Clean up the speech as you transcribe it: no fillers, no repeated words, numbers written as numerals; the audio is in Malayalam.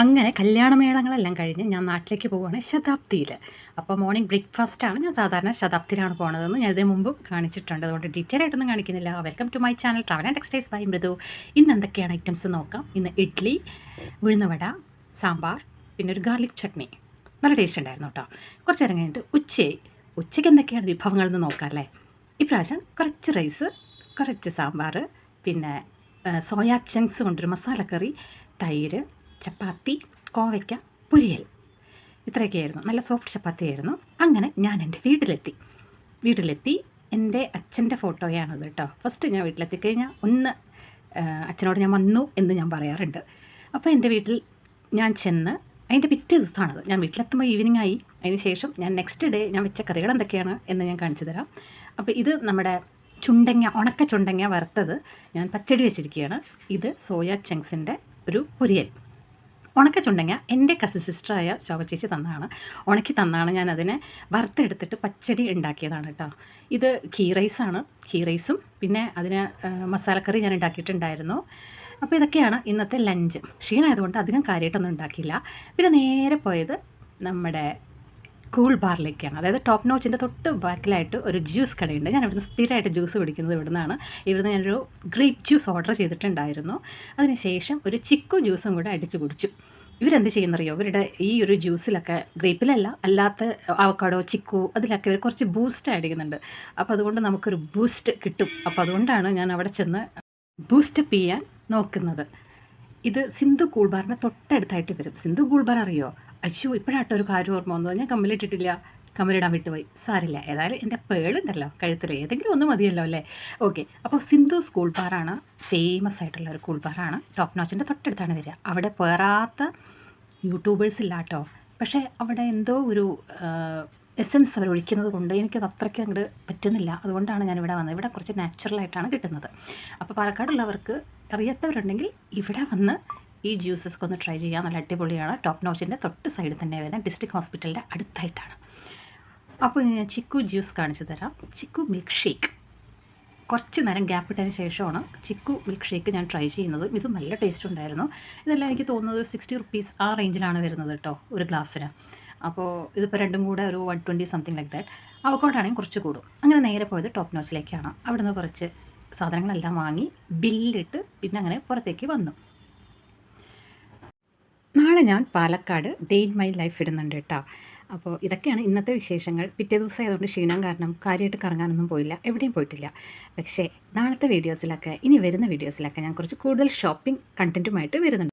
അങ്ങനെ കല്യാണമേളങ്ങളെല്ലാം കഴിഞ്ഞ് ഞാൻ നാട്ടിലേക്ക് പോവുകയാണ് ശതാബ്ദിയിൽ. അപ്പോൾ മോർണിംഗ് ബ്രേക്ക്ഫാസ്റ്റാണ് ഞാൻ സാധാരണ ശതാബ്ദിയിലാണ് പോണതെന്ന് ഞാൻ ഇതിന് മുമ്പ് കാണിച്ചിട്ടുണ്ട്. അതുകൊണ്ട് ഡീറ്റെയിൽ ആയിട്ടൊന്നും കാണിക്കുന്നില്ല. Welcome to my channel travel and textiles by Mridu. ഇന്ന് എന്തൊക്കെയാണ് ഐറ്റംസ് നോക്കാം. ഇന്ന് ഇഡ്ഡലി, ഉഴുന്നുവട, സാമ്പാർ, പിന്നെ ഒരു ഗാർലിക് ചട്നി. നല്ല ടേസ്റ്റ് ഉണ്ടായിരുന്നു കേട്ടോ. കുറച്ച് നേരം കഴിഞ്ഞിട്ട് ഉച്ചയ്ക്ക് എന്തൊക്കെയാണ് വിഭവങ്ങളെന്ന് നോക്കാം അല്ലേ. ഇപ്രാവശ്യം കുറച്ച് റൈസ്, കുറച്ച് സാമ്പാർ, പിന്നെ സോയാ ചങ്ക്സ് കൊണ്ടൊരു മസാലക്കറി, തൈര്, ചപ്പാത്തി, കോവയ്ക്ക, പൊരിയൽ, ഇത്രയൊക്കെയായിരുന്നു. നല്ല സോഫ്റ്റ് ചപ്പാത്തിയായിരുന്നു. അങ്ങനെ ഞാൻ എൻ്റെ വീട്ടിലെത്തി എൻ്റെ അച്ഛൻ്റെ ഫോട്ടോയാണത് കേട്ടോ. ഫസ്റ്റ് ഞാൻ വീട്ടിലെത്തിക്കഴിഞ്ഞാൽ അച്ഛനോട് ഞാൻ വന്നു എന്ന് ഞാൻ പറയാറുണ്ട്. അപ്പോൾ എൻ്റെ വീട്ടിൽ ഞാൻ ചെന്ന് അതിൻ്റെ പിറ്റേ ദിവസമാണത്. ഞാൻ വീട്ടിലെത്തുമ്പോൾ ഈവനിങ് ആയി. അതിന് ശേഷം ഞാൻ നെക്സ്റ്റ് ഡേ ഞാൻ വെച്ച കറികൾ എന്തൊക്കെയാണ് എന്ന് ഞാൻ കാണിച്ചു തരാം. അപ്പോൾ ഇത് നമ്മുടെ ഉണക്ക ചുണ്ടങ്ങ വറുത്തത് ഞാൻ പച്ചടി വെച്ചിരിക്കുകയാണ്. ഇത് സോയാ ചങ്ക്സിൻ്റെ ഒരു പൊരിയൽ. ഉണക്ക ചുണ്ടങ്ങ എൻ്റെ കസിൻ സിസ്റ്ററായ ശോഭ ചേച്ചി ഉണക്കി തന്നാണ്. ഞാൻ അതിനെ വറുത്തെടുത്തിട്ട് പച്ചടി ഉണ്ടാക്കിയതാണ് കേട്ടോ. ഇത് ഘീ റൈസും പിന്നെ അതിന് മസാലക്കറി ഞാൻ ഉണ്ടാക്കിയിട്ടുണ്ടായിരുന്നു. അപ്പോൾ ഇതൊക്കെയാണ് ഇന്നത്തെ ലഞ്ച്. ക്ഷീണമായതുകൊണ്ട് അധികം കാര്യമായിട്ടൊന്നും ഉണ്ടാക്കിയില്ല. പിന്നെ നേരെ പോയത് നമ്മുടെ കൂൾ ബാറിലേക്കാണ്. അതായത് ടോപ്പ് നോച്ചിൻ്റെ തൊട്ട് ബാക്കിലായിട്ട് ഒരു ജ്യൂസ് കടയുണ്ട്. ഞാൻ ഇവിടുന്ന് സ്ഥിരമായിട്ട് ജ്യൂസ് കുടിക്കുന്നത് ഇവിടുന്ന് ഞാനൊരു ഗ്രേപ്പ് ജ്യൂസ് ഓർഡർ ചെയ്തിട്ടുണ്ടായിരുന്നു. അതിനുശേഷം ഒരു ചിക്കു ജ്യൂസും കൂടെ അടിച്ചു കുടിച്ചു. ഇവരെന്ത് ചെയ്യുന്നറിയോ, ഇവരുടെ ഈ ഒരു ജ്യൂസിലൊക്കെ ഗ്രേപ്പിലല്ല അല്ലാത്ത അവക്കാഡോ, ചിക്കു, അതിലൊക്കെ ഇവർ കുറച്ച് ബൂസ്റ്റ് ആഡ് ചെയ്യുന്നുണ്ട്. അപ്പോൾ അതുകൊണ്ട് നമുക്കൊരു ബൂസ്റ്റ് കിട്ടും. അപ്പോൾ അതുകൊണ്ടാണ് ഞാൻ അവിടെ ചെന്ന് ബൂസ്റ്റപ്പ് ചെയ്യാൻ നോക്കുന്നത്. ഇത് സിന്ധു കൂൾ ബാറിൻ്റെ തൊട്ടടുത്തായിട്ട് വരും. സിന്ധു കൂൾ ബാർ അറിയോ? അയ്യോ, ഇപ്പോഴാട്ടോ ഒരു കാര്യം ഓർമ്മ വന്നത്. ഞാൻ കമ്മലിട്ടിട്ടില്ല, കമ്മലിടാൻ വിട്ടുപോയി. സാരില്ല, ഏതായാലും എൻ്റെ പേളുണ്ടല്ലോ കഴുത്തിൽ, ഏതെങ്കിലും ഒന്ന് മതിയല്ലോ അല്ലേ. ഓക്കെ, അപ്പോൾ സിന്ധു കൂൾ ബാറാണ് ഫേമസ് ആയിട്ടുള്ള ഒരു കൂൾ ബാറാണ്. ടോപ്പ് നോച്ചിൻ്റെ തൊട്ടടുത്താണ് വരിക. അവിടെ പേറാത്ത യൂട്യൂബേഴ്സ് ഇല്ല കേട്ടോ. പക്ഷേ അവിടെ എന്തോ ഒരു എസൻസ് അവർ ഒഴിക്കുന്നത് കൊണ്ട് എനിക്കത് അത്രയ്ക്ക് അങ്ങോട്ട് പറ്റുന്നില്ല. അതുകൊണ്ടാണ് ഞാനിവിടെ വന്നത്. ഇവിടെ കുറച്ച് നാച്ചുറലായിട്ടാണ് കിട്ടുന്നത്. അപ്പോൾ പാലക്കാടുള്ളവർക്ക് അറിയാത്തവരുണ്ടെങ്കിൽ ഇവിടെ വന്ന് ഈ ജ്യൂസസ് ഒന്ന് ട്രൈ ചെയ്യാൻ. നല്ല അടിപൊളിയാണ്. ടോപ്പ് നോച്ചിൻ്റെ തൊട്ട് സൈഡിൽ തന്നെ വരുന്ന ഡിസ്ട്രിക്ട് ഹോസ്പിറ്റലിൻ്റെ അടുത്തായിട്ടാണ്. അപ്പോൾ ഞാൻ ചിക്കു ജ്യൂസ് കാണിച്ചു തരാം. ചിക്കു മിൽക്ക് ഷേക്ക് കുറച്ച് നേരം ഗ്യാപ്പ് ഇട്ടതിന് ശേഷമാണ് ചിക്കു മിൽക്ക് ഷേക്ക് ഞാൻ ട്രൈ ചെയ്യുന്നത്. ഇത് നല്ല ടേസ്റ്റ് ഉണ്ടായിരുന്നു. ഇതെല്ലാം എനിക്ക് തോന്നുന്നത് 60 റുപ്പീസ് ആ റേഞ്ചിലാണ് വരുന്നത് കേട്ടോ ഒരു ഗ്ലാസ്സിന്. അപ്പോൾ ഇതിപ്പോൾ രണ്ടും കൂടെ ഒരു 120 സംതിങ് ലൈക്ക് ദാറ്റ്. അവക്കോട്ടാണെങ്കിൽ കുറച്ച് കൂടും. അങ്ങനെ നേരെ പോയത് ടോപ്പ് നോച്ചിലേക്കാണ്. അവിടുന്ന് കുറച്ച് സാധനങ്ങളെല്ലാം വാങ്ങി ബില്ലിട്ട് പിന്നെ അങ്ങനെ പുറത്തേക്ക് വന്നു. നാളെ ഞാൻ Palakkad day in my life ഇടുന്നുണ്ട് കേട്ടോ. അപ്പോൾ ഇതൊക്കെയാണ് ഇന്നത്തെ വിശേഷങ്ങൾ. പിറ്റേ ദിവസം ആയതുകൊണ്ട് ക്ഷീണം കാരണം കാര്യമായിട്ട് കറങ്ങാനൊന്നും പോയില്ല, എവിടെയും പോയിട്ടില്ല. പക്ഷേ നാളത്തെ വീഡിയോസിലൊക്കെ, ഇനി വരുന്ന വീഡിയോസിലൊക്കെ ഞാൻ കുറച്ച് കൂടുതൽ ഷോപ്പിംഗ് കണ്ടൻറ്റുമായിട്ട് വരുന്നുണ്ട്.